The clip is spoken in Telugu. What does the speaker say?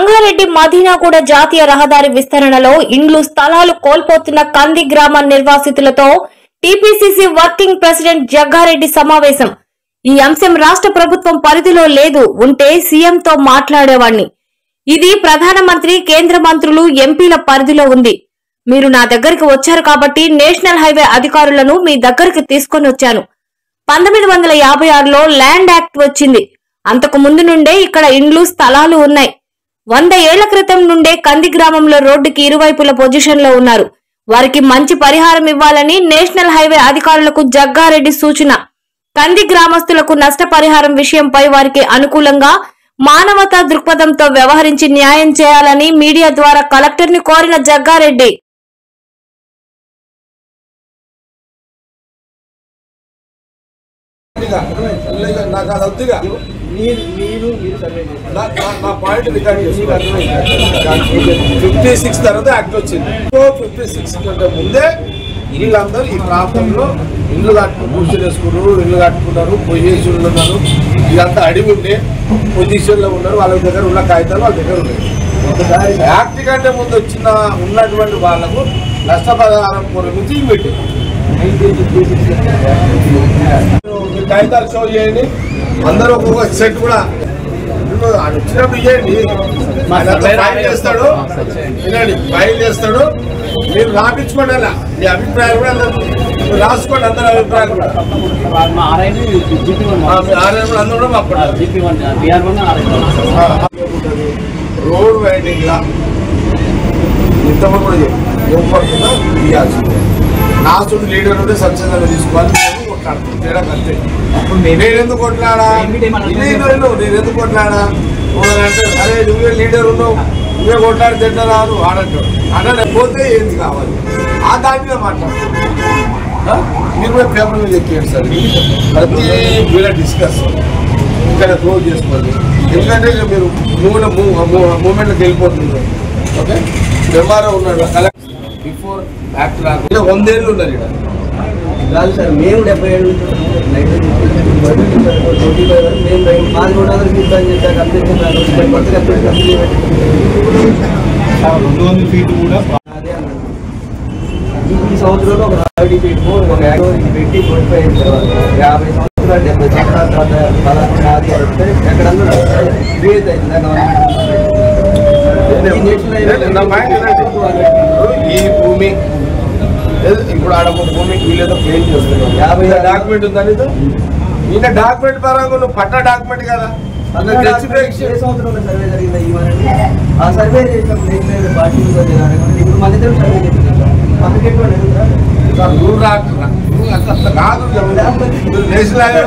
సంగారెడ్డి మదీనాగూడ జాతీయ రహదారి విస్తరణలో ఇండ్లు స్థలాలు కోల్పోతున్న కంది గ్రామ నిర్వాసితులతో టీపీసీసీ వర్కింగ్ ప్రెసిడెంట్ జగ్గారెడ్డి సమావేశం. ఈ అంశం రాష్ట్ర ప్రభుత్వం పరిధిలో లేదు, ఉంటే సీఎంతో మాట్లాడేవాణ్ణి. ఇది ప్రధానమంత్రి, కేంద్ర మంత్రులు, ఎంపీల పరిధిలో ఉంది. మీరు నా దగ్గరికి వచ్చారు కాబట్టి నేషనల్ హైవే అధికారులను మీ దగ్గరికి తీసుకొని వచ్చాను. 1956లో ల్యాండ్ యాక్ట్ వచ్చింది. అంతకు ముందు నుండే ఇక్కడ ఇండ్లు స్థలాలు ఉన్నాయి. 100 ఏళ్ల క్రితం నుండే కంది గ్రామంలో రోడ్డుకి ఇరువైపుల పొజిషన్ లో ఉన్నారు. వారికి మంచి పరిహారం ఇవ్వాలని నేషనల్ హైవే అధికారులకు జగ్గారెడ్డి సూచన. కంది గ్రామస్తులకు నష్టపరిహారం విషయంపై వారికి అనుకూలంగా మానవతా దృక్పథంతో వ్యవహరించి న్యాయం చేయాలని మీడియా ద్వారా కలెక్టర్ ని కోరిన జగ్గారెడ్డి నా పాయింట్ రికార్డ్ చేసుకోవాలి. 56 తర్వాత యాక్ట్ వచ్చింది. 56 కంటే ముందే వీళ్ళందరూ ఈ ప్రాంతంలో ఇల్లు కట్టుకుని పూజలు వేసుకున్నారు, ఇల్లు కట్టుకున్నారు, పొజిషన్లు ఉన్నారు. ఇదంతా అడిగి ఉండే పొజిషన్లో ఉన్నారు. వాళ్ళ దగ్గర ఉన్న కాగితాలు వాళ్ళ దగ్గర ఉన్నాయి. యాక్ట్ కంటే ముందు ఉన్నటువంటి వాళ్ళకు నష్టపరిహారం గురించి పెట్టింది. కాగితాలు షో చేయండి, అందరూ ఒక్కొక్క సెట్ కూడా వచ్చినప్పుడు ఇవ్వండి. ఫైల్ చేస్తాడు, వినండి, ఫైల్ చేస్తాడు. మీరు రాపించుకోండి. అలా మీ అభిప్రాయం కూడా రాసుకోండి. అందరి అభిప్రాయాలు కూడా అందరూ కూడా మాట్లాడాలి. రోడ్ వైడింగ్ లా ఇంతమంది కూడా ఇవ్వకుండా ఇవ్వాల్సింది. నాసుడు లీడర్ ఉంటే స్వచ్ఛందంగా తీసుకోవాలి. తేడా అంతే. ఇప్పుడు నేనెందుకు కొట్లాడా, నేనెందుకు కొట్లాడా అంటే అరే నువ్వే లీడర్ ఉన్నావు, నువ్వే కొట్లాడి తింటారు ఆడంటాడు. అంటే పోతే ఏంది కావాలి ఆ దాని మీద మాట్లాడతారు. మీరు కూడా పేపర్ మీద చెప్పారు సార్. ప్రతి వీళ్ళ డిస్కస్ ఇక్కడ క్లోజ్ చేసుకోండి. ఎందుకంటే మీరు మూమెంట్లోకి వెళ్ళిపోతుంది. ఓకే, ఎంఆర్ఓ ఉన్నాడు కలెక్టర్ బిఫోర్ యాక్ట్ రాకుండా 100 ఏళ్ళు ఉన్నారు ఇక్కడ. కాదు సార్, మేము 70 ఏళ్ళు 25 వరకు మేము మాది 200 ఫీట్ చేశాక 200 ఫీట్ కూడా అదే అన్నాడు. ఈ సంవత్సరంలో ఒక 30 ఫీట్ ఒక యాక్టివ్ పెట్టి 45 తర్వాత 50 సంవత్సరాలు 70 సంవత్సరాల తర్వాత పలానా అది వస్తే ఎక్కడన్నా క్రియేట్ అవుతుంది. ఈ భూమి ఇప్పుడు ఆడ భూమి వీళ్ళేదో క్లెయిమ్ చేస్తున్నారు. 50 డాక్యుమెంట్ ఉందని ఈయన డాక్యుమెంట్ పరంగా నువ్వు పట్ట డాక్యుమెంట్ కదా. సంవత్సరంలో సర్వే జరిగింది. ఆ సర్వే చేసినప్పుడు పార్టీ ఇప్పుడు మన ఇద్దరు సర్వే చేస్తున్నారు. మనకి ఎటువంటి నువ్వు రాకుండా కాదు నేషనల్